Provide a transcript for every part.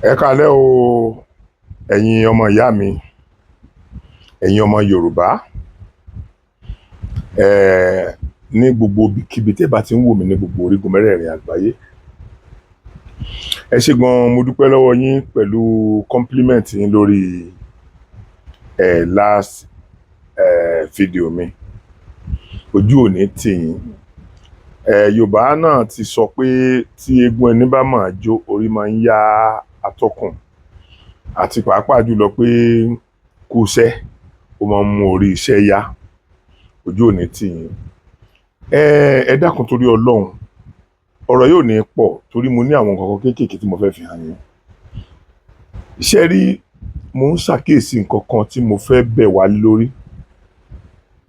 Ẹ káalẹ́ o, ẹ̀yin ọmọ ìyá mi, ẹ̀yin ọmọ Yorùbá, ní gbogbo ibikíbi tí ẹ bá ti ń wò mí ní gbogbo orígun mẹ́rẹ̀ẹ̀rin àgbáyé. Ẹ ṣé gan, mo dúpẹ́ lọ́wọ́ yín pẹ̀lú compliment yín lórí last video mi. Ojú ò ní tì yín. Yorùbá náà ti sọ pé tí eégún ẹni bá máa jó, orí máa ń yá atọ́kùn, àti pàápàá jùlọ pé kú iṣẹ́ ó máa ń mú orí iṣẹ́ yá. Ojú ò ní tì yín. Ẹ dákun torí Ọlọ́run, ọ̀rọ̀ yóò ní pọ̀ torí mo ní àwọn nǹkan kan kéékèèké tí mo fẹ́ fi hàn yín. Ṣé rí, mo ń ṣàkíyèsí nǹkan kan tí mo fẹ́ bẹ̀ wá lórí,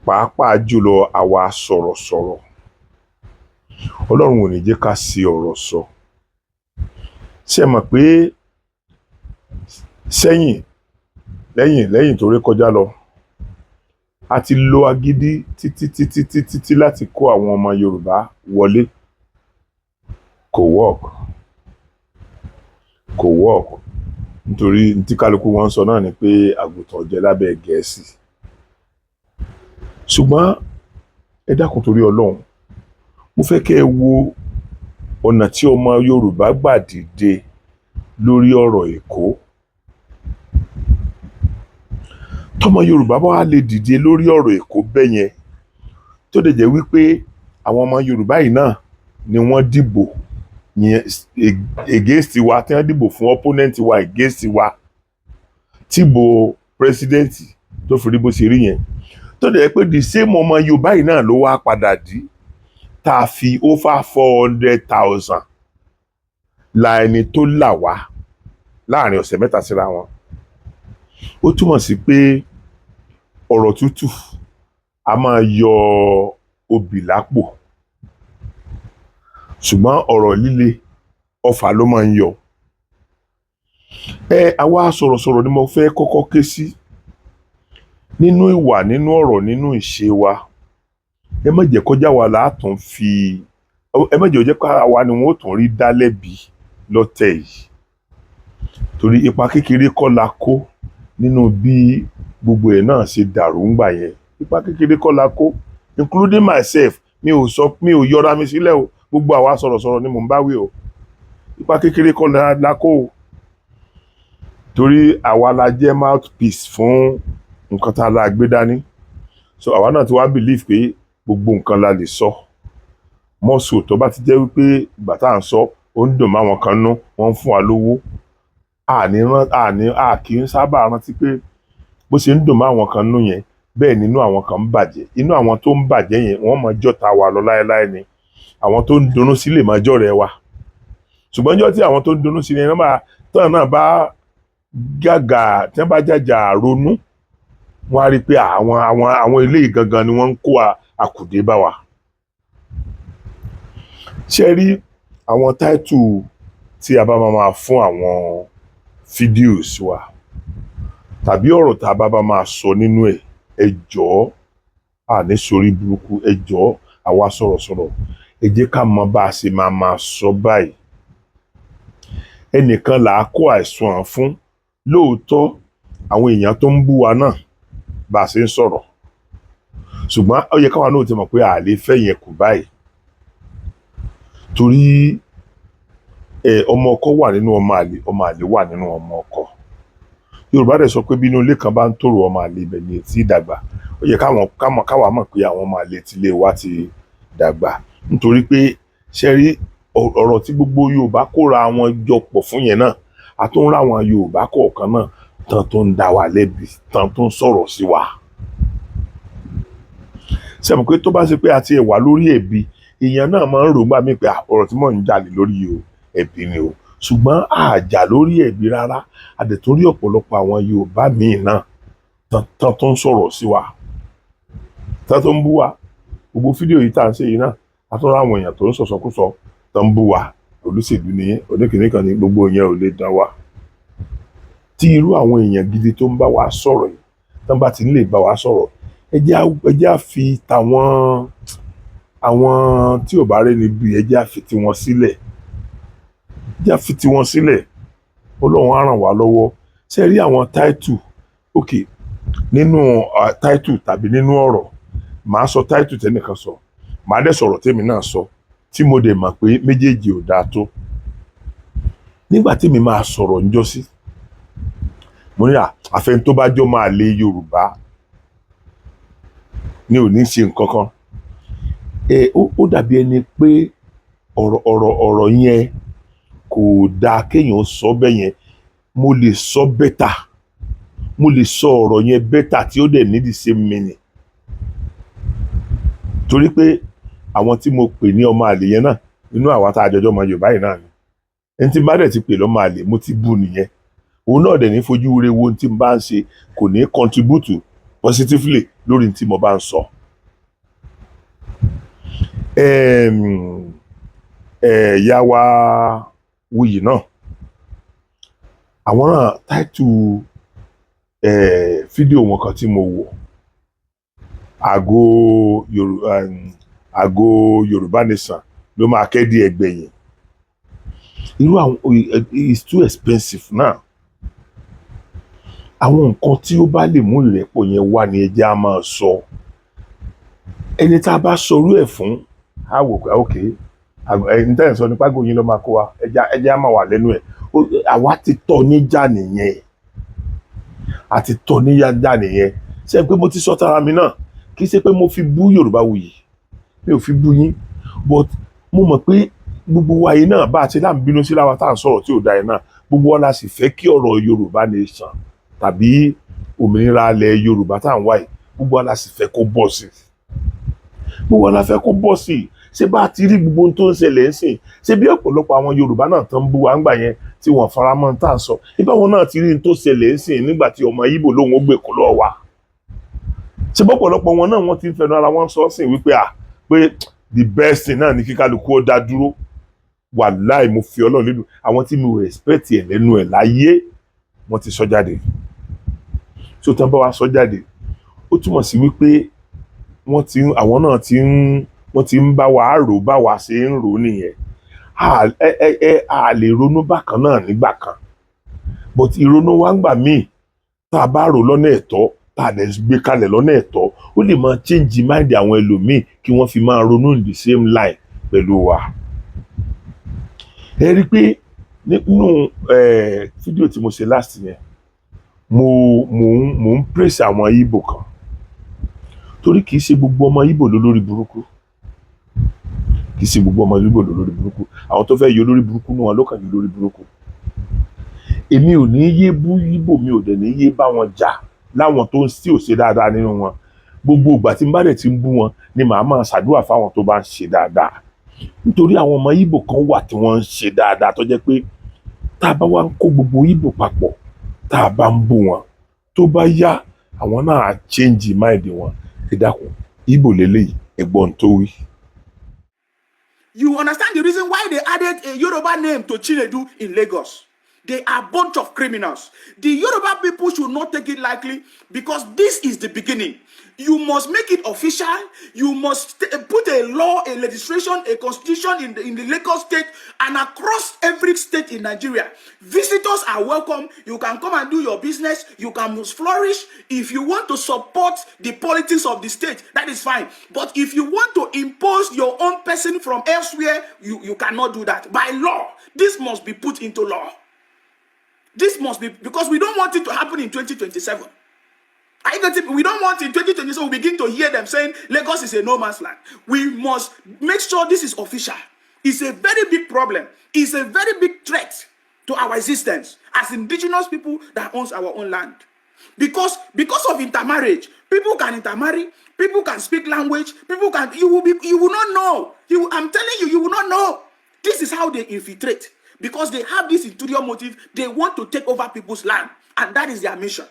pàápàá jùlọ àwa sọ̀rọ̀sọ̀rọ̀. Ọlọ́run ò ní jẹ́ ká sí ọ̀rọ̀ sọ. Ṣé ẹ mọ̀ pé lẹ́yìn tó ré kọjá lọ, a ti lo agídí títí láti kó àwọn ọmọ Yorùbá wọlé. Kò work nítorí tí kálukú wọn sọ náà ni pé àgùntàn jẹ lábẹ́ Gẹ̀ẹ́sì. Ṣùgbọ́n ẹ dákun torí Ọlọ́run, mo fẹ́ kẹ́ ẹ wo ọ̀nà tí ọmọ Yorùbá gbà dìde lórí ọ̀rọ̀ Èkó. Tọmọ Yorùbá bá wá lè dìde lórí ọ̀rọ̀ Èkó bẹ́yẹn, tó dẹ̀ jẹ́ wípé àwọn ọmọ Yorùbá yìí náà ni wọ́n dìbò yẹn against wa, tí wọ́n dìbò fún opponent wa against wa, tìbò president tó fi rí bó ṣe rí yẹn, tó dẹ̀ jẹ́ pé the same ọmọ Yorùbá yìí náà ló wá padà dì tá a fi over 400,000 la ẹni tó là wá láàrin ọ̀sẹ̀ mẹ́ta síra wọn. Ó túmọ̀ sí pé ọ̀rọ̀ tútù a máa yọ obì lápò, ṣùgbọ́n ọ̀rọ̀ líle ọfà ló máa ń yọ. Àwa sọ̀rọ̀sọ̀rọ̀ ni mo fẹ́ kọ́kọ́ ké sí. Nínú ìwà, nínú ọ̀rọ̀, nínú ìṣe wa, ẹ má jẹ́ kọjá wa látún ẹ má jẹ́ ó jẹ́ pé àwa ni wọ́n ó tún rí dá lẹ́bi lọ́tẹ̀ yìí. Torí ipa kékeré kọ́ la kó nínú bí gbogbo ẹ̀ náà ṣe dàrú ńgbà yẹn. Ipa kékeré kọ́ la kó, including myself. Mi ò yọra mi sílẹ̀ o, gbogbo àwa sọ̀rọ̀sọ̀rọ̀ ni mò ń bá wí o. Ipa kékeré kọ́ la kó o, torí àwa la jẹ́ mouthpiece fún nǹkan tá a la gbé dání. So àwa náà ti wá believe pé gbogbo nǹkan la lè sọ. Mọ́sù tó bá ti jẹ́ wípé ìgbà tá à ń sọ ó ń dùn máwọn kan nú, wọ́n ń fún wa lówó. A kì í sábà rántí pé bó ṣe ń dùn máwọn kan nú yẹn, bẹ́ẹ̀ nínú àwọn kan ń bàjẹ́. Inú àwọn tó ń bàjẹ́ yẹn wọ́n máa jọ́ta wa lọ láéláé ni. Àwọn tó ń dunnú sí lè máa jọ́rẹ̀ẹ́ wa. Ṣùgbọ́n ọjọ́ tí àwọn tó ń dunnú sí ni tán náà bá gàgà, tí wọ́n bá jàjà ronú, wọ́n á rí i pé àwọn eléyìí gangan ni wọ́n ń kó àkùdé bá wa. Ṣé rí àwọn táìtù tí a bá máa fún àwọn fídíòs wa tàbí ọ̀rọ̀ tá a bá máa sọ nínú ẹ̀, ẹ jọ̀ọ́ àní sórí burúkú, ẹ jọ̀ọ́ àwa sọ̀rọ̀sọ̀rọ̀, ẹ jẹ́ ká mọ bá a ṣe máa sọ báyìí. Ẹnìkan là á kó àìsàn fún. Lóòótọ́ àwọn èèyàn tó ń bú wa náà bá a ṣe ń sọ̀rọ̀, ṣùgbọ́n ó yẹ káwa náà ti mọ̀ pé a lè fẹ́ yẹn kù báyìí. Torí ọmọ ọkọ wà nínú ọmọ àlè, ọmọ àlè wà nínú ọmọ ọkọ. Yorùbá dẹ̀ sọ pé bí inú ilé kan bá ń tòrò ọmọ àlè ibẹ̀ ni etí dàgbà. Ó yẹ káwa mọ̀ pé àwọn ọmọ àlè tilé wa ti dàgbà. Nítorí pé ṣe rí ọ̀rọ̀ tí gbogbo Yorùbá kóra wọn jọ pọ̀ fún yẹn náà, a tún ń ráwọn Yorùbá kọ̀ọ̀kan náà tán tó ń dá wa lẹ́bi, tán tó ń sọ̀rọ̀ sí wa. Ṣé ẹ mọ̀ pé tó bá ṣe pé a ti wà lórí ẹ̀bi, èèyàn náà máa ń rò gbà mí pé ọ̀rọ̀ tí mò ń jalè lórí ẹ̀bi ni o. Ṣùgbọ́n àjà lórí ẹ̀bi rárá. A dẹ̀ torí ọ̀pọ̀lọpọ̀ àwọn Yorùbá míì náà tán tó ń sọ̀rọ̀ sí wa, tán tó ń bú wa. Gbogbo fídíò yìí tá à ń ṣe yìí náà, a tún ráwọn èèyàn tó ń sọ̀sọkúsọ tó ń bú wa. Olóṣèlú ni oníkìní kan ní, gbogbo yẹn ò lè dán wa. Tí irú àwọn èèyàn gidi tó ń bá wa sọ̀rọ̀ yìí, tán bá ti ń lè bá wa sọ̀rọ̀, ẹ jẹ́ á fi àwọn tí ò bá rẹ́ni bí, ẹ jẹ́ á fi tiwọn sílẹ̀. Ẹ jẹ́ á fi tiwọn sílẹ̀. Ọlọ́run á ràn wá lọ́wọ́. Ṣé ẹ rí àwọn táìtù ok nínú táìtù tàbí nínú ọ̀rọ̀ màá sọ táìtù tẹ́nìkan sọ màá dẹ̀ sọ̀rọ̀ tèmi náà sọ tí mo dẹ̀ mọ̀ pé méjèèjì ò dáa tó. Nígbà tí mi máa sọ̀rọ̀ níjọ́sí mo ní àfẹn tó bá jọ máa lé Yorùbá ni ò ní ṣe nǹkan kan. Ó dàbí ẹni pé ọ̀rọ̀ yẹn kò dáa kéèyàn sọ bẹ́ẹ̀ yẹn. Mo lè sọ bẹ́tà mo lè sọ ọ̀rọ̀ yẹn bẹ́tà tí ó dẹ̀ ní the same meaning. Torí pé àwọn tí mo pè ní ọmọ àlè yẹn náà nínú àwa tá a jọjọ́ ọmọ Yorùbá yìí náà ni. Ẹni tí n bá dẹ̀ ti pè lọ́mọ àlè mo ti bú nìyẹn. Òun náà dẹ̀ ní fojú rere wo tí n bá ń ṣe kò ní contribute positively lórí tí mo bá ń sọ. Ìyá wa Wuyì náà àwọn náà táìtù fídíò wọn kan tí mo wò àgọ́ Yorùbá Nation ló máa kẹ́dí ẹgbẹ̀yìn. Irú àwọn it's too expensive náà. Àwọn nǹkan tí ó bá lè mú ìrẹ́pọ̀ yẹn wá ní ẹ jẹ́ á máa sọ. Ẹni tá a bá sọrú ẹ̀ fún á wò pé ok ẹni tẹ́ ẹ̀ sọ nípa gbòyìn ló máa kó wa ẹ jẹ́ á máa wà lẹ́nu ẹ̀. Àwa ti tọ́ níjà nìyẹn. Àti tọ́ níjà nìyẹn. Ṣé pé mo ti sọ tara mi náà kì í ṣe pé mo fi bú Yorùbá Wuyì mi ò fi bú yín but mo mọ̀ pé gbogbo wa yìí náà bá a ti láǹ bínú sí láwa tá à ń sọ̀rọ̀ tí ò da yẹn náà gbogbo wa la sì fẹ́ kí ọ̀rọ̀ Yorùbá Nation tàbí òmìnira ilẹ̀ Yorùbá tá à ń wá yìí gbogbo wa la sì fẹ́ kó bọ̀ sí. Gbogbo wa la fẹ́ kó bọ̀ sí. Ṣé bá a ti rí gbogbo ohun tó ń ṣẹlẹ̀ ń sìn ṣé bí ọ̀pọ̀lọpọ̀ àwọn Yorùbá náà tán bú wa ń gbà yẹn tí wọ́n fara mọ́ tá à ń sọ ibà wọn náà ti rí ohun tó ṣẹlẹ̀ ń sìn nígbà tí ọmọ Ìgbò lóun ó gbè kó lọ́ọ́ wa. Ṣé bọ́pọ̀lọpọ̀ wọn náà wọ́n ti ń fẹnu ara wọn sọ sìn wípé pé the best thing náà ni kí kálukú ó dá dúró. Wàláì mo fi Ọlọ́run lédùn àwọn tí mo respect ẹ̀ lẹ́nu ẹ̀ láyé wọ́n ti sọ jáde. So tán bá wa sọ jáde ó túmọ̀ sí wípé àwọn náà wọ́n ti ń bá wa rò bá wa ṣe ń rò nìyẹn. A lè ronú bákan náà nígbà kan but ìrònú wa ń gbà míì tá a bá rò lọ́nà ẹ̀tọ́ tá a lè gbé kalẹ̀ lọ́nà ẹ̀tọ́ ó lè máa change mind àwọn ẹlòmíì kí wọ́n fi máa ronú in the same line pẹ̀lú wa. Ẹ rí i pé nínú fídíò tí mo ṣe last yẹn mo ń praise àwọn Ìgbò kan torí kì í ṣe gbogbo ọmọ Ìgbò lólórí burúkú kì í ṣe gbogbo ọmọ Ìgbò lólórí burúkú àwọn tó fẹ́ yọ lórí burúkú ní wọn ló kàn yọ lórí burúkú. Èmi ò ní yé bú Ìgbò mi ò dẹ̀ ní yé bá wọn jà láwọn tó ń sí ò ṣe dáadáa nínú wọn gbogbo ìgbà tí n bá dẹ̀ ti ń bú wọn ni màá máa ṣàdúrà fáwọn tó bá ń ṣe dáadáa nítorí àwọn ọmọ Ìgbò kan wà tí wọ́n ń ṣe dáadáa tó jẹ́ pé tá a bá wá ń kó gbogbo Ìgbò papọ̀ tá a bá ń bú wọn tó bá yá àwọn náà á change mind wọn. Ẹ dákun Ìgbò lélẹ́yìí ẹ̀gbọ́n tó wí. You understand the reason why they added a Yoruba name to Chinedu in Lagos? They are a bunch of criminals. The Yoruba people should not take it lightly because this is the beginning. You must make it official. You must put a law, a legislation, a constitution in the Lagos state and across every state in Nigeria. Visitors are welcome. You can come and do your business. You can flourish. If you want to support the politics of the state, that is fine. But if you want to impose your own person from elsewhere, you cannot do that. By law, this must be put into law. This must be, because we don't want it to happen in 2027. We don't want in 2027 we begin to hear them saying Lagos is a no man's land. We must make sure this is official. It's a very big problem. It's a very big threat to our existence as indigenous people that owns our own land. Because of intermarriage, people can intermarry, people can speak language, you will not know. I'm telling you, you will not know. This is how they infiltrate. Because they have this interior motive, they want to take over people's land. And that is their mission.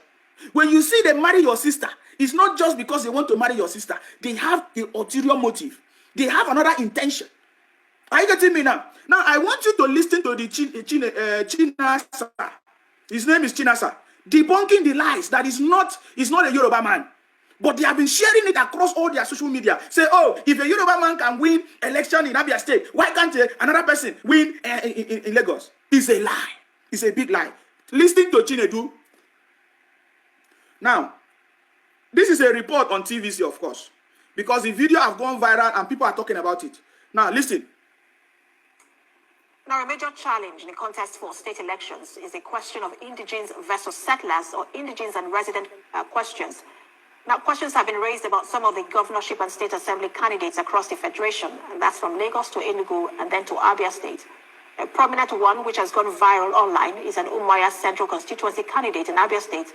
When you see them marry your sister, it's not just because they want to marry your sister. They have an ulterior motive. They have another intention. Are you getting me now? Now, I want you to listen to the Chinasa. His name is Chinasa. Debunking the lies that he's not a Yoruba man. But they have been sharing it across all their social media. Say, oh, if a Yoruba man can win election in Abia State, why can't another person win in Lagos? It's a lie. It's a big lie. Listening to Chinedu. Now, this is a report on TVC, of course, because the video have gone viral and people are talking about it. Now, listen. Now, a major challenge in the contest for state elections is a question of indigenes versus settlers, or indigenes and resident questions. Now, questions have been raised about some of the governorship and state assembly candidates across the federation, and that's from Lagos to Enugu and then to Abia State. A prominent one, which has gone viral online, is an Umuahia Central constituency candidate in Abia State,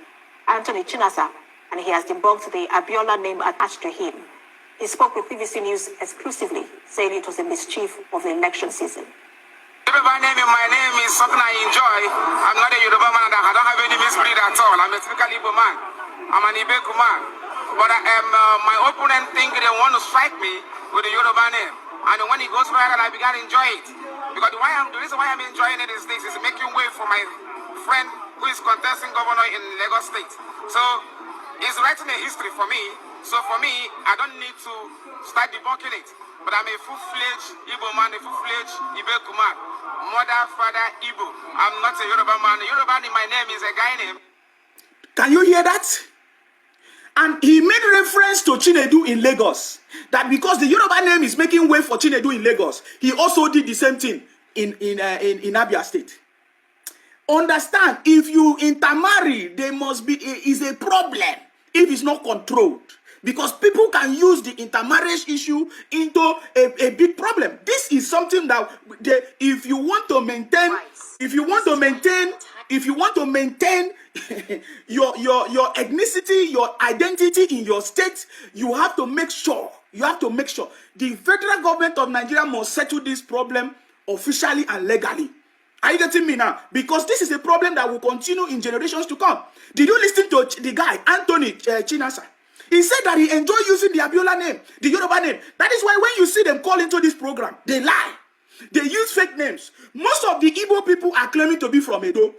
Anthony Chinasa, and he has debunked the Abiola name attached to him. He spoke with PVC News exclusively, saying it was a mischief of the election season. My name is something I enjoy. I'm not a Yoruba man, and I don't have any misbreed at all. I'm a typical Igbo man. I'm an Ibeku man. But my opponent think they want to strike me with the Yoruba name. And when it goes viral, I began to enjoy it. Because the reason why I'm enjoying it is this, is making way for my friend who is contesting governor in Lagos State. So it's writing a history for me. So for me, I don't need to start debunking it. But I'm a full-fledged Igbo man, a full-fledged Ibeku man. Mother, father, Igbo. I'm not a Yoruba man. Yoruba in my name is a guy name. Can you hear that? And he made reference to Chinedu in Lagos. That because the Yoruba name is making way for Chinedu in Lagos, he also did the same thing in Abia State. Understand, if you intermarry, there must be is a problem if it's not controlled. Because people can use the intermarriage issue into a big problem. This is something that if you want to maintain your ethnicity, your identity in your state, you have to make sure the federal government of Nigeria must settle this problem officially and legally. Are you getting me now? Because this is a problem that will continue in generations to come. Did you listen to the guy, Anthony Chinasa? He said that he enjoyed using the Abiola name, the Yoruba name. That is why when you see them call into this program, they lie. They use fake names. Most of the Igbo people are claiming to be from Edo.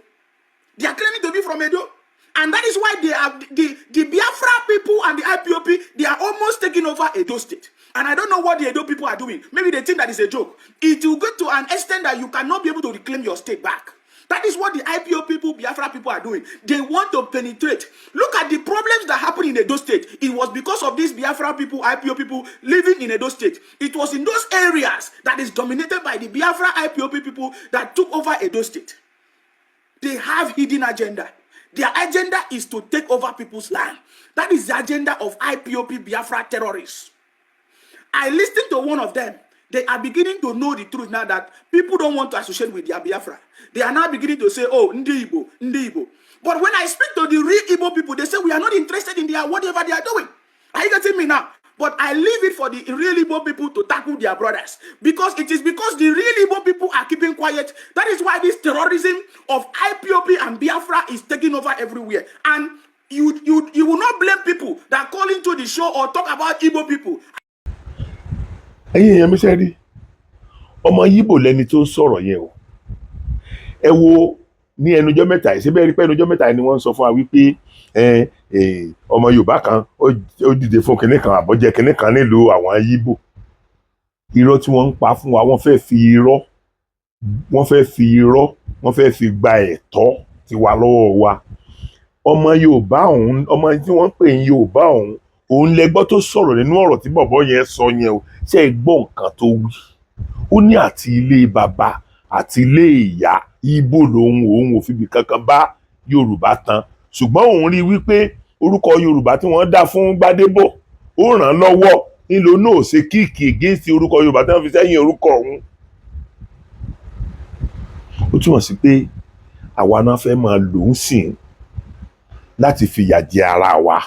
They are claiming to be from Edo. And that is why they are the Biafra people and the IPOP, they are almost taking over Edo State. And I don't know what the Edo people are doing. Maybe they think that is a joke. It will get to an extent that you cannot be able to reclaim your state back. That is what the IPO people, Biafra people are doing. They want to penetrate. Look at the problems that happened in Edo State. It was because of these Biafra people, IPO people living in Edo State. It was in those areas that is dominated by the Biafra IPOP people that took over Edo State. They have hidden agenda. Their agenda is to take over people's land. That is the agenda of IPOP Biafra terrorists. I listened to one of them. They are beginning to know the truth now that people don't want to associate with their Biafra. They are now beginning to say, oh, Ndi Igbo, Ndi Igbo. But when I speak to the real Igbo people, they say we are not interested in their whatever they are doing. Are you getting me now? But I leave it for the real Igbo people to tackle their brothers. Because it is because the real Igbo people are keeping quiet. That is why this terrorism of IPOP and Biafra is taking over everywhere. And you will not blame people that call into the show or talk about Igbo people. ẹ̀yin èèyàn mi ṣe rí ọmọ Yíbò lẹni tó ń sọ̀rọ̀ yẹn o ẹ wo ní ẹnujọ́ mẹ́ta yìí síbẹ̀ rí pé ẹnujọ́ mẹ́ta yìí ni wọ́n ń sọ fún wa wípé ọmọ Yorùbá kan ó dìde fún kinní kan àbọ̀jẹ́ kinní kan nílùú àwọn Yíbò irọ́ tí wọ́n ń pa fún wa wọ́n fẹ́ fi gba ẹ̀tọ́ tiwa lọ́wọ́ wa ọmọ Yorùbá ọ̀hún ọmọ tí wọ́n ń pè ní Yorùbá ọ̀hún òun lẹ́gbọ́ tó sọ̀rọ̀ nínú ọ̀rọ̀ tí bọ̀bọ́ yẹn sọ yẹn o ṣe é gbọ́ nǹkan tó wí ó ní àti ilé bàbá àti ilé ìyá Ìgbò lòun òun ò fìbí kankan bá Yorùbá tán ṣùgbọ́n òun rí wípé orúkọ Yorùbá tí wọ́n dá fún Gbádébò ó ràn án lọ́wọ́ nílò náà ṣe kíìkì against orúkọ Yorùbá tí wọ́n fi sẹ́yìn orúkọ ọ̀hún. ó túmọ̀ sí pé àwa náà fẹ́ máa lò ó sìn láti fìyà jẹ ara wa.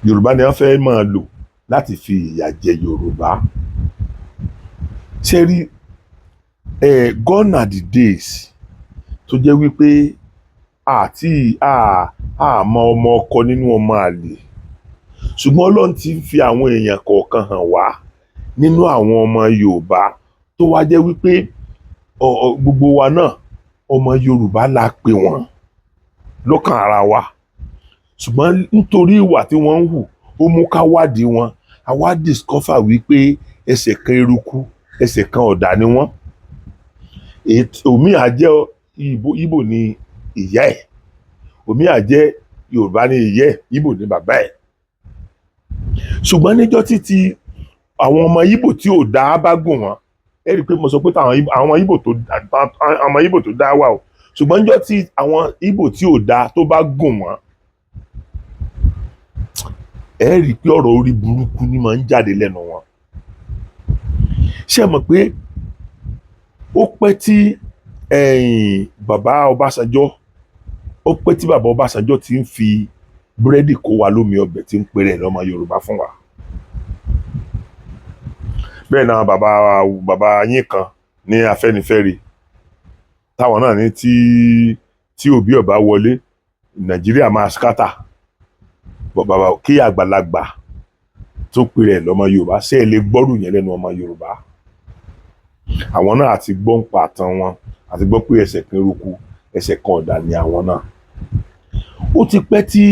Yorùbá ni wọ́n fẹ́ máa lò láti fi ìyà jẹ Yorùbá. Ṣé rí gone are the days tó jẹ́ wípé àmọ́ ọmọ ọkọ nínú ọmọ àlè ṣùgbọ́n Ọlọ́run ti fi àwọn èèyàn kọ̀ọ̀kan hàn wá nínú àwọn ọmọ Yorùbá tó wá jẹ́ wípé gbogbo wa náà ọmọ Yorùbá la pè wọ́n lọ́kàn ara wa ṣùgbọ́n nítorí ìwà tí wọ́n ń hù ó mú ká wádìí wọn àwa discover wípé ẹsẹ̀ kan eruku ẹsẹ̀ kan ọ̀dà ni wọ́n omi á jẹ́ Ìgbò ní ìyá ẹ̀, omi á jẹ́ Yorùbá ní ìyá ẹ̀, Ìgbò ní bàbá ẹ̀. Ṣùgbọ́n níjọ́ títí àwọn ọmọ Ìgbò tí ò dá bá gùn wọ́n, ẹ rí i pé mo sọ pé àwọn Ìgbò tó dá wà o, ṣùgbọ́n níjọ́ tí àwọn Ìgbò tí ò dá tó bá gùn wọ́n, ẹ rí i pé ọ̀rọ̀ orí burúkú ni máa ń jáde lẹ́nu wọn. Ṣé ẹ mọ̀ pé ó pẹ́ tí bàbá Ọbásanjọ́ ti ń fi búrẹ́dì kó wa lómi ọbẹ̀ tí ń pèrè lọ́mọ Yorùbá fún wa. Bẹ́ẹ̀ náà bàbá yín kan ní Afẹ́nifẹ́re táwọn náà ní tí Òbí ọba wọlé Nàìjíríà máa skátà. Bàbá kí àgbàlagbà tó pèrè lọ́mọ Yorùbá ṣé ẹ lè gbọ́rù yẹn lẹ́nu ọmọ Yorùbá. Àwọn náà àti gbọ́ ń pa àtàn wọn, àti gbọ́ pé ẹsẹ̀ kan eruku ẹsẹ̀ kan ọ̀dà ni àwọn náà. Ó ti pẹ́ tí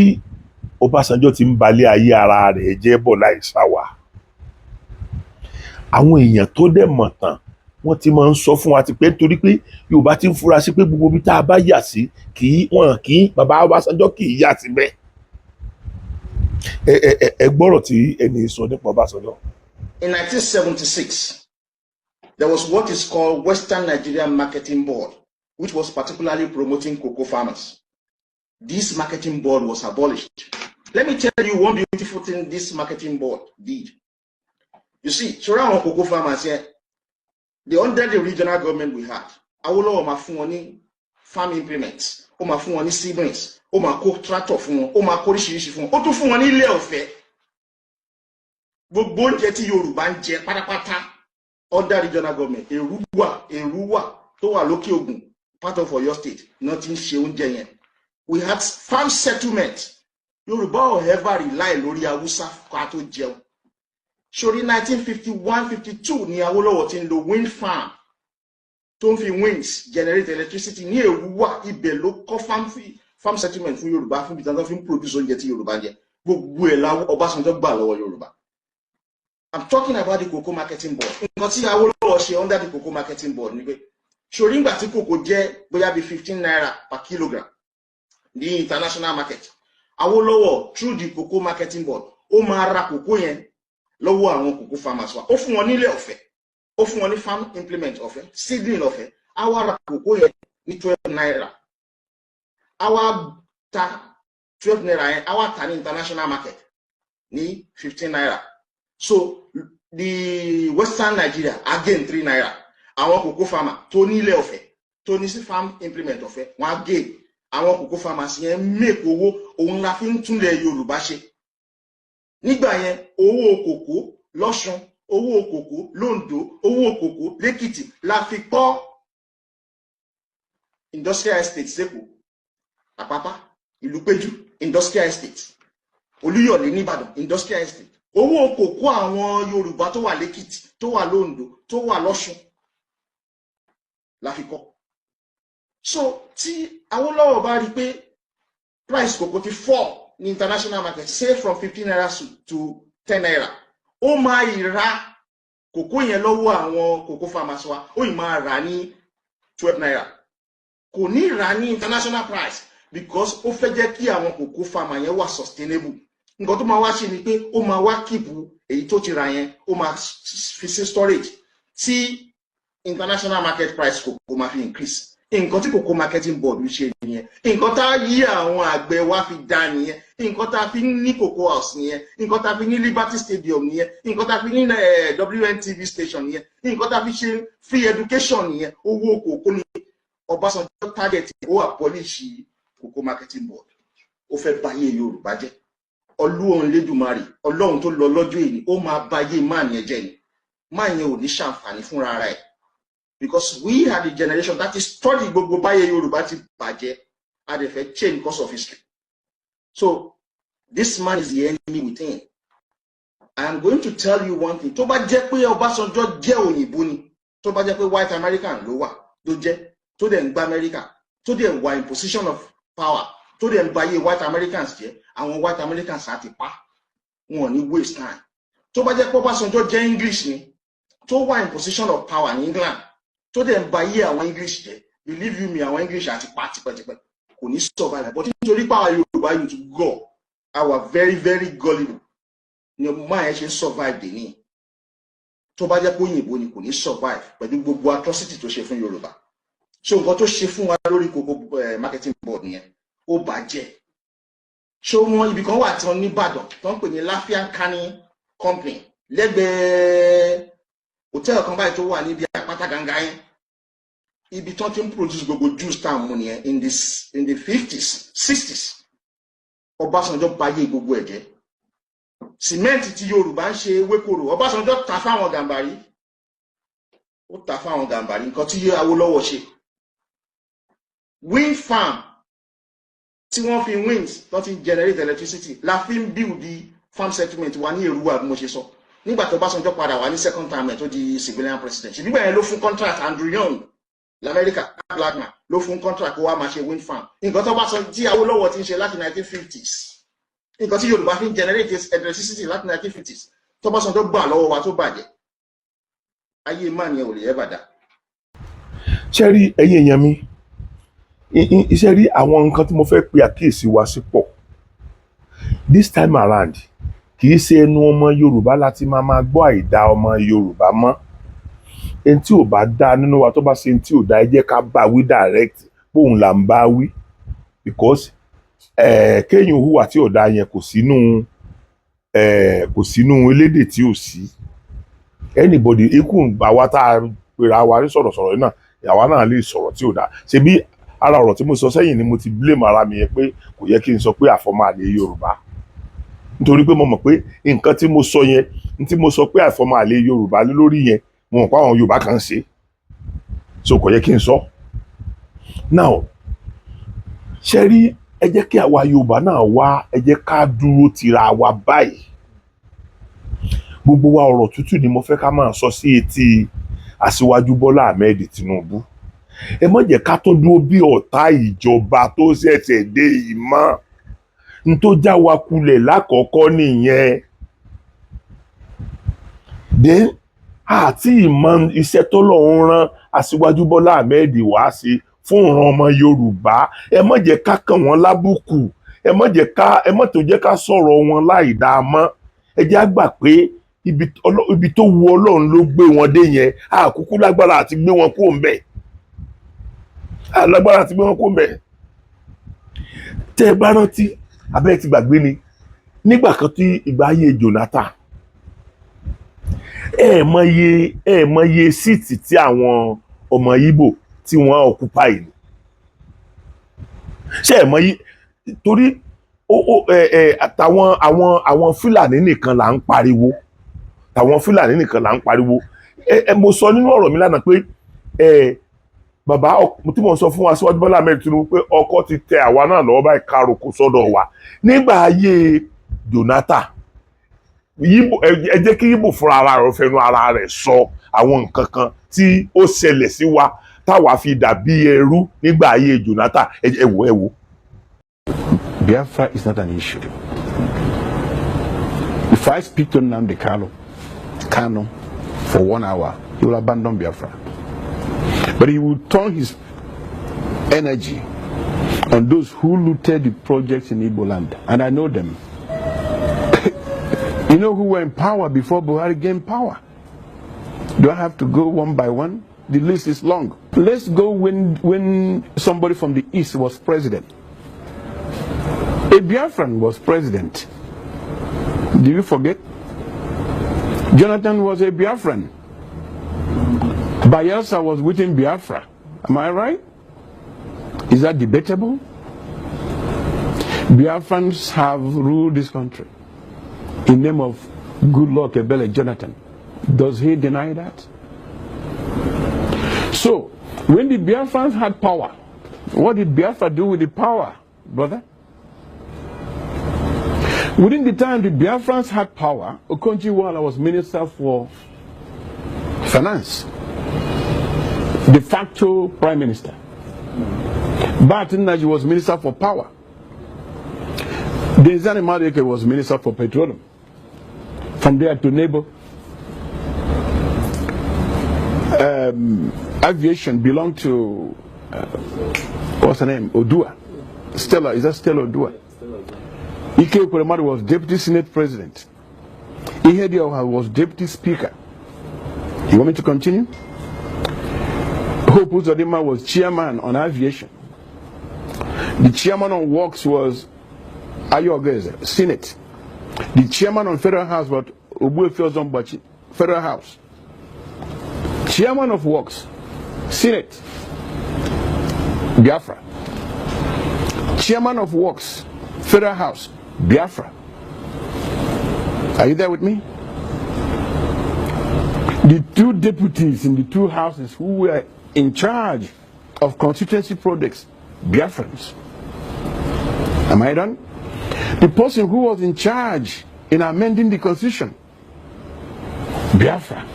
Ọbásanjọ́ ti ń balẹ̀ ayé ara rẹ̀ jẹ́ bọ̀ láì ṣàwà. Àwọn èèyàn tó dẹ̀ mọ̀ tán wọ́n ti máa ń sọ fún wa ti pé nítorí pé Yorùbá ti ń fura sí pé gbogbo ibi tá a bá yà sí bàbá Ọbásanjọ́ kì í yà síbẹ̀. Ẹ gbọ́rọ̀ tí ẹni sọ nípa Ọbásanjọ́. In 1976, there was what is called Western Nigerian Marketing Board, which was particularly promoting cocoa farmers. This marketing board was abolished. Let me tell you one beautiful thing this marketing board did. You see, surround cocoa farmers here, under the regional government we had, Awolowo ma fún wọn ní farm implements, ó ma fún wọn ní seedlings, ó ma kó tractor fún wọn, ó ma kó oríṣiríṣi fún wọn, ó tún fún wọn ní ilé ọ̀fẹ́. Gbogbo oúnjẹ tí Yorùbá ń jẹ pátápátá under regional government, èrú wà tó wà lókè Ògùn, part of Oyo state, nothing ṣe oúnjẹ yẹn. We had farm settlement. Yorùbá ò ever rely lórí Hausa ká tó jẹun. Sórí 1951-52 ni Awolowo ti ń lo wind farm tó ń fi winds generate electricity ní Èrúwà, ibẹ̀ ló kọ́ farm settlement fún Yorùbá fún ibi tí wọ́n fi ń produce oúnjẹ tí Yorùbá jẹ. Gbogbo ẹ̀ la Ọbásanjọ́ gbà lọ́wọ́ Yorùbá. I'm talking about the cocoa marketing board. Nǹkan tí Awolowo ṣe under the cocoa marketing board ni pé sórí ìgbà tí cocoa jẹ́ bóyá bí 15 naira per kilogram ní international market, Awolowo through the cocoa marketing board ó máa ra cocoa yẹn lọ́wọ́ àwọn cocoa farmers wa. Ó fún wọn nílé ọ̀fẹ́, ó fún wọn ní farm implement ọ̀fẹ́, seedling ọ̀fẹ́. A wá ra cocoa yẹn ní 12 naira. A wá ta 12 naira yẹn, a wá ta ní international market ní 15 naira. So the Western Nigeria again 3 naira. Àwọn cocoa farmer tó nílé ọ̀fẹ́, tó ní sí farm implement ọ̀fẹ́, wọ́n again àwọn cocoa farmers yẹn make owó, òun la fi ń túnlẹ̀ Yorùbá ṣe. Nígbà yẹn owó kòkó lọ́ṣun, owó kòkó lóǹdó, owó kòkó lẹ́kìtì la fi kọ́ industrial estate sẹ́kọ̀ọ́, Àpápá, Ìlúpéjú industrial estate, Olúyọ̀lé nìbàdàn industrial estate. Owó kòkó àwọn Yorùbá tó wà lẹ́kìtì, tó wà lóǹdó, tó wà lọ́ṣun la fi kọ́. So tí Awolowo bá rí pé price kòkó ti fall ní international market, say from 15 naira to 10 naira, ó máa ìra kòkó yẹn lọ́wọ́ àwọn cocoa farmers wa, ó ì máa rà ní 12 naira. Kò ní rà ní international price because ó fẹ́ jẹ́ kí àwọn cocoa farmer yẹn wà sustainable. Nǹkan tó máa wá ṣe ni pé ó máa wá keep èyí tó ti rà yẹn, ó máa fi sí storage tí international market price kòkó máa fi increase. Nǹkan tí cocoa marketing board ń ṣe nìyẹn. Nǹkan tá yí àwọn àgbẹ̀ wa fi dá nìyẹn. Nǹkan tá fi ní cocoa house nìyẹn. Nǹkan tá fi ní Liberty Stadium nìyẹn. Nǹkan tá fi ní WNTV station nìyẹn. Nǹkan tá fi ṣe free education nìyẹn. Owó kòkó ni Ọbásanjọ́ target ó abolish cocoa marketing board. Ó fẹ́ báyé Yorùbá jẹ́. Ọlọ́run Lédùmarè, Ọlọ́run tó lọ lọ́jọ́ èní, ó máa báyé máa yẹn jẹ́ ni. Máa yẹn ò ní ṣàǹfààní fúnra rẹ̀. Because we had a generation that is study gbogbo báyé Yorùbá ti bàjẹ́, and if a change course of history. So this man is the enemy within. I am going to tell you one thing. Tó bá jẹ́ pé Ọbásanjọ́ jẹ́ òyìnbó ni, tó bá jẹ́ pé white American ló wà, ló jẹ́, tó dẹ̀ ń gba America, tó dẹ̀ wà in position of power, tó dẹ̀ ń báyé white Americans jẹ́, àwọn white Americans á ti pa, wọn ò ní waste time. Tó bá jẹ́ pé Ọbásanjọ́ jẹ́ English ni, tó wà in position of power ní England, tó dẹ̀ ń ba yé àwọn English jẹ́, believe you me, àwọn English àti tipẹ́tipẹ́ kò ní survive. But nítorí pé àwọn Yorùbá yìí to go, our very very gullible ni máa ẹ ṣe survive dè ní. Tó bá jẹ́ pé òyìnbó ni kò ní survive pẹ̀lú gbogbo atrocity tó ṣe fún Yorùbá. So nǹkan tó ṣe fún wa lórí kókó marketing board nìyẹn, ó bàjẹ́. So wọn ibì kan wà tí wọ́n ní Ìbàdàn tó ń pè ní Lafian Canning Company lẹ́gbẹ̀ẹ́ hòtẹ́ẹ̀lì kan báyìí tó wà níbi àpáta gàngà yẹn. Ibi tí wọ́n ti ń produce gbogbo juice town mu nìyẹn in the 50s, 60s. Ọbásanjọ́ báyé gbogbo ẹ̀jẹ̀. Cement tí Yorùbá ń ṣe ewékòrò, Ọbásanjọ́ ta fáwọn Gàmbàrí. Ó ta fáwọn Gàmbàrí nǹkan tí Awólọ́wọ̀ ṣe. Wind farm tí wọ́n fi winds tó ti generate electricity la fi ń build the farm settlement wa ní Èrúwà bí mo ṣe sọ. Nígbà tó Ọbásanjọ́ padà wá ní second time tó di civilian president. Nígbà yẹn ló fún contract Andrew Young l'Amẹ́ríkà Blackman ló fún contract kó wá máa ṣe wind farm. Nǹkan tó Ọbásanjọ́ tí Awólọ́wọ̀ ti ń ṣe láti 1950s. Nǹkan tí Yorùbá fi ń generate electricity láti 1950s. Tó Ọbásanjọ́ gbà lọ́wọ́ wa tó bàjẹ́. Ayé máa ní ẹ ò lè ẹ́ bàdá. Ṣé rí ẹ̀yin èèyàn mi? Iṣẹ́ rí àwọn nǹkan tí mo fẹ́ pe àkíyèsí wa sí pọ̀. This time around kì í ṣe ẹnu ọmọ Yorùbá láti máa gbọ́ àìdá ọmọ Yorùbá mọ́. Ẹni tí ò bá dá nínú wa tó bá ṣe ẹni tí ò dá ẹ jẹ́ ká bá wí direct bóun là ń bá wí, because kéèyàn hùwà tí ò dá yẹn kò sínú elédè tí ò sí. Anybody ikú àwa tá a pera wa ní sọ̀rọ̀sọ̀rọ̀ náà àwa náà lè sọ̀rọ̀ tí ò dá. Ṣebí ara ọ̀rọ̀ tí mo sọ sẹ́yìn ni mo ti blame ara mi yẹn pé kò yẹ kí n sọ pé àfọmàlè Yorùbá, nítorí pé mo mọ̀ pé nǹkan tí mo sọ yẹn tí mo sọ pé àfọmàlè Yorùbá lórí yẹn mo mọ̀ pé àwọn Yorùbá kan ṣe, so kò yẹ kí n sọ. Now ṣe rí ẹ jẹ́ kí àwa Yorùbá náà wá ẹ jẹ́ ká dúró tira wa báyìí. Gbogbo wa ọ̀rọ̀ tútù ni mo fẹ́ ká máa sọ sí etí Aṣíwájú Bọ́lá Ahmed Tinubu. Ẹ má jẹ́ ká tó dúró bí ọ̀tá ìjọba tó ṣẹ̀ṣẹ̀ dé ìmọ̀. N tó já wa kulẹ̀ lákọ̀ọ́kọ́ nìyẹn. Then àti ìmọ̀ iṣẹ́ tó lọ́ọ́ rán Aṣíwájú Bọ́lá Ahmed wá sí fún ìran ọmọ Yorùbá. Ẹ má jẹ́ ká kàn wọ́n lábùkù. Ẹ má tó jẹ́ ká sọ̀rọ̀ wọn láì dáa mọ́. Ẹ jẹ́ á gbà pé ibi tó wu Ọlọ́run ló gbé wọn dé yẹn. Àkúkú lágbára àti gbé wọn kúrò ńbẹ̀. Alágbára ti gbé wọn kó mbẹ. Tẹ́ ẹ bá rántí abẹ́ ti gbàgbé ni nígbà kan tí ìgbà ayé Jonathan ẹ mọye síìtì tí àwọn ọmọ Ìgbò tí wọ́n occupy ni. Ṣé ẹ mọye torí àwọn Fúlàní nìkan là ń pariwo. Mo sọ nínú ọ̀rọ̀ mi lánàá pé bàbá tí mo sọ fún Aṣíwájú Bọ́lá Ahmed Tinubu pé ọkọ ti tẹ àwa náà lọ́wọ́ báyìí károkò sọ́dọ̀ wa nígbà ayé Jonathan. Ẹ jẹ́ kí Ìgbò fúnra ara rẹ̀ fẹnu ara rẹ̀ sọ àwọn nǹkan kan tí ó ṣẹlẹ̀ sí wa táwa fi dàbí ẹrú nígbà ayé Jonathan. Ẹ wò. Biafra is not an issue. If I speak to Nnamdi Kanu for 1 hour, he will abandon Biafra. But he will turn his energy on those who looted the projects in Igbo land. And I know them. You know who were in power before Buhari gained power? Do I have to go one by one? The list is long. Let's go when somebody from the East was president. A Biafran was president. Did you forget? Jonathan was a Biafran. Bayelsa was within Biafra. Am I right? Is that debatable? Biafrans have ruled this country in name of Goodluck Ebele Jonathan. Does he deny that? So, when the Biafrans had power, what did Biafra do with the power, brother? Within the time the Biafrans had power, Okonjo-Iweala was Minister for Finance, de facto Prime Minister. Barton Naji was Minister for Power. Denzani Madeke was Minister for Petroleum. From there to neighbor, aviation belonged to, what's her name? Odua. Stella, is that Stella Odua? Ike Ekweremadu was Deputy Senate President. Ihedioha was Deputy Speaker. You want me to continue? Hope Uzodinma was Chairman on Aviation. The Chairman on Works was Ayogeze, Senate. The Chairman on Federal House was Obuefi Ozombachi, Federal House. Chairman of Works, Senate, Biafra. Chairman of Works, Federal House, Biafra. Are you there with me? The two deputies in the two houses who were in charge of constituency projects, Biafrans. Am I done? The person who was in charge in amending the constitution, Biafra.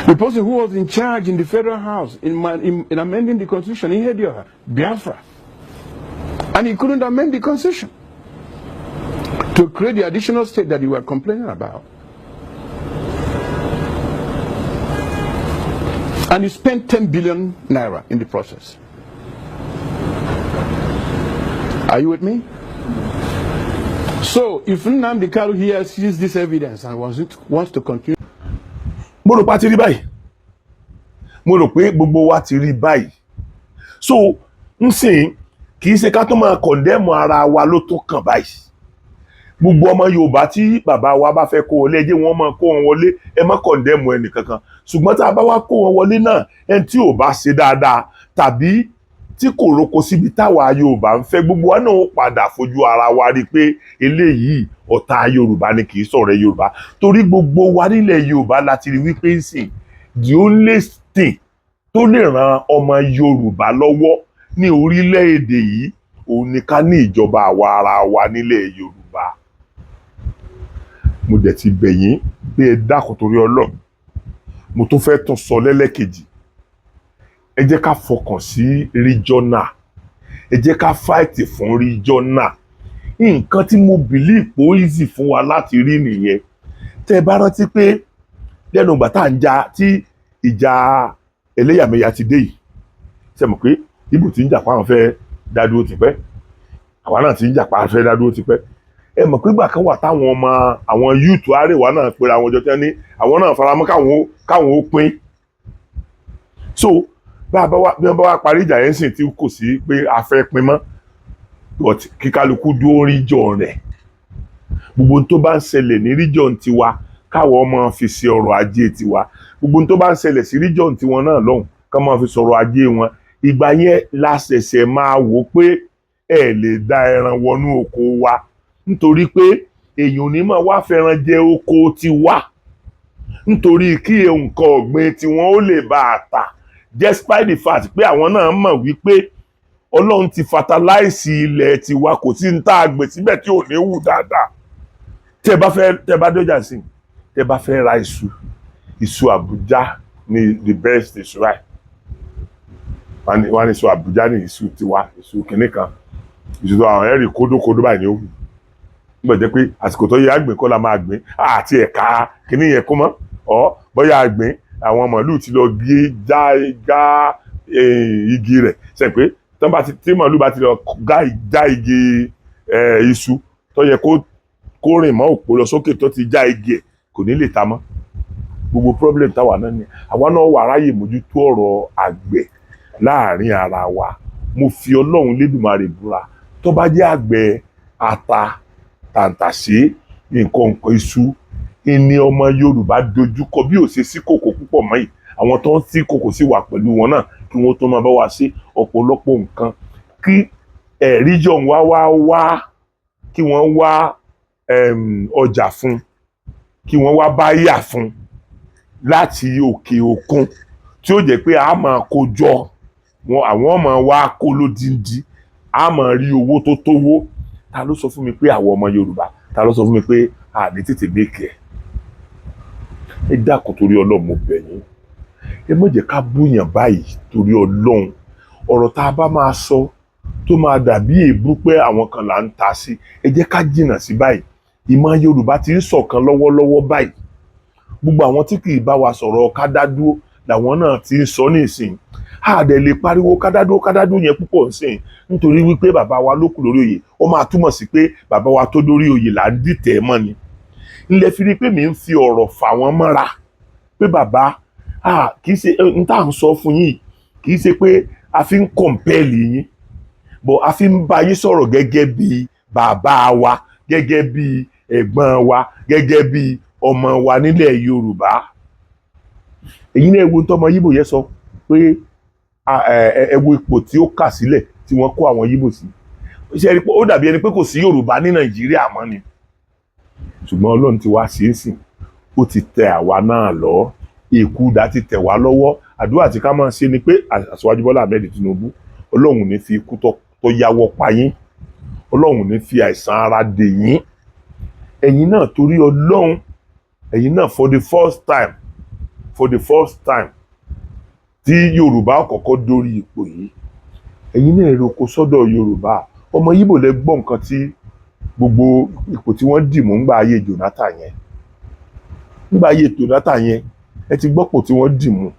The person who was in charge in the federal house in amending the constitution, in Hedioha, Biafra. And he couldn't amend the constitution to create the additional state that you were complaining about. And he spent 10 billion naira in the process. Are you with me? So, if Nnamdi Kanu here sees this evidence and wants to continue. Mo rò pa ti rí báyìí. Mo rò pé gbogbo wa ti rí báyìí. So, nsìn kì í ṣe ká tó máa condemn ara wa ló tó kàn báyìí. Gbogbo ọmọ Yorùbá tí bàbá wa bá fẹ́ kó wọlé, ẹ jẹ́ wọ́n máa kó wọn wọlé, ẹ má condemn ẹnì kankan. Ṣùgbọ́n tá a bá wá kó wọn wọlé náà, ẹni tí ò bá ṣe dáadáa tàbí tí kò roko síbi táwa Yorùbá ń fẹ́, gbogbo wa náà ó padà fojú ara wa rí pé eléyìí ọ̀tá Yorùbá ni, kì í ṣọ̀rẹ́ Yorùbá. Torí gbogbo wa nílẹ̀ Yorùbá láti rí wípé ń sìn the only thing tó lè ran ọmọ Yorùbá lọ́wọ́ ní orílẹ̀-èdè yìí òun ni ká ní ìjọba àwa ara wa nílẹ̀ Yorùbá. Mo dẹ̀ ti bẹ̀ yín pé ẹ dákun torí Ọlọ́run. Mo tún fẹ́ tún sọ lẹ́lẹ́kejì. Ẹ jẹ́ ká fọkàn sí regional. Ẹ jẹ́ ká fight fún regional. Nǹkan tí mo believe pé ó easy fún wa láti rí nìyẹn. Tẹ́ bá rántí pé lẹ́nu ìgbà tá à ń jà tí ìjà ẹlẹ́yàmẹ̀yà ti dé yìí. Ṣé mọ̀ pé Ìgbò tí ń jà pa àwọn fẹ́ dá dúró tipẹ́. Àwa náà tí ń jà pa àwọn fẹ́ dá dúró tipẹ́. Ẹ mọ̀ pé ìgbà kan wà táwọn ọmọ àwọn youth Arewa náà pera àwọn ọjọ́ tẹ́ ní àwọn náà faramọ́ káwọn ó pín. So bí wọ́n bá wá parí ìjà yẹn sìn tí kò sí pé a fẹ́ pín mọ́, but kíkálukú dúró region rẹ̀. Gbogbo tó bá ń ṣẹlẹ̀ ní region tiwa káwọn ọmọ fi ṣe ọrọ̀ ajé tiwa. Gbogbo tó bá ń ṣẹlẹ̀ sí region tiwọn náà lọ́hùn ká máa fi sọ̀rọ̀ ajé wọn. Ìgbà yẹn la ṣẹ̀ṣẹ̀ máa wò pé ẹ lè dá ẹran wọnú oko wa nítorí pé èèyàn ò ní máa wá fẹ́ràn jẹ oko tiwa nítorí kí nǹkan ọ̀gbìn tiwọn ó lè bá a tà, despite the fact pé àwọn náà mọ̀ wípé Ọlọ́run ti fertilize ilẹ̀ tiwa, kò sí ní tá a gbé síbẹ̀ tí ò ní wù dáadáa. Tẹ́ bá dọ́jà sí, tẹ́ bá fẹ́ ra iṣu Àbújá ni the best iṣu right. Wọ́n ní iṣu Àbújá ní iṣu tiwa, iṣu kìnnì kan, iṣu àwọn ẹ̀rì kódókódó báyìí ní òwú. Nígbà jẹ́ pé àsìkò tó yẹ àgbẹ̀ kọ́ la máa gbìn àti ẹ̀ka kìnnì yẹn kó mọ́. Bóyá àgbẹ̀ àwọn màálù ti lọ gé já igi rẹ̀. Ṣé pé tí màálù bá ti lọ já igi iṣu tó yẹ kó rìn mọ́ òpó lọ sókè tó ti já igi ẹ̀ kò ní lè ta mọ́. Gbogbo problem táwa náà ni àwa náà wà ráyè mójútó ọ̀rọ̀ àgbẹ̀ láàrin ara wa. Mo fi Ọlọ́run Lédùmarè búra tó bá jẹ́ àgbẹ̀ ata tàǹtàṣé nǹkan iṣu ìní ọmọ Yorùbá dojúkọ bí ò ṣe sí kòkó púpọ̀ mọ́ yìí. Àwọn tó ń sí kòkó sì wà pẹ̀lú wọn náà kí wọ́n tó máa bá wa ṣe ọ̀pọ̀lọpọ̀ nǹkan kí region wá kí wọ́n wá ọjà fún, kí wọ́n wá báyà fún láti òkè òkun tí ó jẹ́ pé a máa kó jọ àwọn máa wá kó lódindi, a máa rí owó tó tówó. Ta ló sọ fún mi pé àwọn ọmọ Yorùbá, ta ló sọ fún mi pé a ní tètè mékè? Ẹ dákun torí Ọlọ́run mo bẹ̀ yín. Ẹ má jẹ́ ká búyàn báyìí torí Ọlọ́run. Ọ̀rọ̀ tá a bá máa sọ tó máa dàbí èébú pé àwọn kan là ń ta sí, ẹ jẹ́ ká jìnnà sí báyìí. Ìmọ̀ Yorùbá ti ń ṣọ̀kan lọ́wọ́lọ́wọ́ báyìí. Gbogbo àwọn tí kì í bá wa sọ̀rọ̀ ká dá dúró làwọn náà ti ń sọ nísìn àdẹ̀ lè pariwo kádádó yẹn púpọ̀ nísìn nítorí wípé bàbá wa ló kù lórí oyè ó máa túmọ̀ sí pé bàbá wa tó dórí oyè là ń dìtẹ̀ mọ́ ni ilẹ̀ fi rí pé mi ń fi ọ̀rọ̀ fà wọ́n mọ́ra pé bàbá kì í ṣe n tá à ń sọ fún yín kì í ṣe pé a fi ń kọ̀ǹpẹ́ẹ̀lì yín bọ̀ a fi ń bá yín sọ̀rọ̀ gẹ́gẹ́ bí bàbá wa gẹ́gẹ́ bí ẹ̀gbọ́n wa gẹ́gẹ́ bí ọmọ wa nílẹ̀ Yorùbá èyí ní ewu tọmọ Yíbò yẹn sọ pé ẹ wo ipò tí ó kà sílẹ̀ tí wọ́n kó àwọn Yíbò sí ṣe rí pé ó dàbí ẹni pé kò sí Yorùbá ní Nàìjíríà mọ́ ni ṣùgbọ́n Ọlọ́run ti wá sí èsì ó ti tẹ àwa náà lọ ìkúdà ti tẹ̀ wá lọ́wọ́ àdúrà tí ká máa ṣe ni pé Aṣíwájú Bọ́lá Ahmed Tinubu Ọlọ́run ní fi ikú tó yáwọ́ pa yín Ọlọ́run ní fi àìsàn ara dè yín ẹ̀yin náà torí Ọlọ́run ẹ̀yin náà for the first time tí Yorùbá kọ́kọ́ dórí ipò yìí ẹ̀yin náà èrò kó sọ́dọ̀ Yorùbá ọmọ Yíbò lẹ gbọ́ nǹkan tí gbogbo ipò tí wọ́n dì mú ńgbà ayé Jonathan yẹn ẹ ti gbọ́pò tí wọ́n dì mú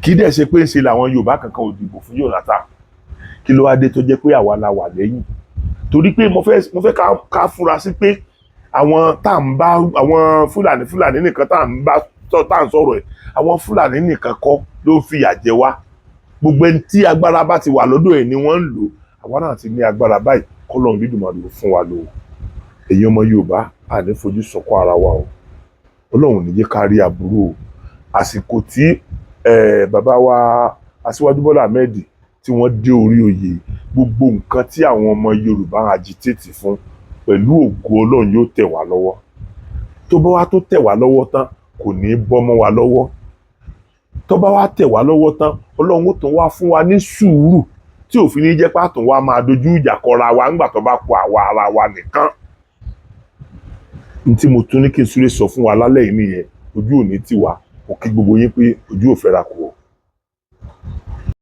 kì í dẹ̀ ṣe pé ń ṣe làwọn Yorùbá kankan ò dìbò fún Jonathan kí ló wá dé tó jẹ́ pé àwa la wà lẹ́yìn torí pé mo fẹ́ ká fura sí pé àwọn tá à ń bá àwọn Fúlàní nìkan tá à ń sọ̀rọ̀ ẹ̀ àwọn Fúlàní nìkan kọ́ ló ń fìyà jẹ wá gbogbo ẹni tí agbára bá ti wà lọ́dọ̀ ẹ̀ ni wọ́n ń lò àwa náà ti ní agbára báyìí kọ́lọ́run Olódùmarè fún wa lò èyí ọmọ Yorùbá àní fojú sọkún ara wa o Ọlọ́run ní jẹ́ ká rí aburú o àsìkò tí bàbá wa Aṣíwájú Bọ́lá Ahmed tí wọ́n dé orí oyè gbogbo nǹkan tí àwọn ọmọ Yorùbá ń agitate fún pẹ̀lú ògo Ọlọ́run yóò tẹ̀ wá lọ́wọ́ tó bá wá tó tẹ̀ wá lọ́wọ́ tán kò ní bọ́ mọ́ wa lọ́wọ́ tó bá wá tẹ̀ wá lọ́wọ́ tán Ọlọ́run ó tún wá fún wa ní sùúrù tí òfin ní jẹ́ pàtó wa máa dojú ìjà kọra wa ńgbà tó bá kó àwa ara wa nìkan n tí mo tún ní kí n súré sọ fún wa lálẹ́ yìí nìyẹn ojú ò ní tì wá kò kí gbogbo yín pé ojú ò fẹ́ra kù o.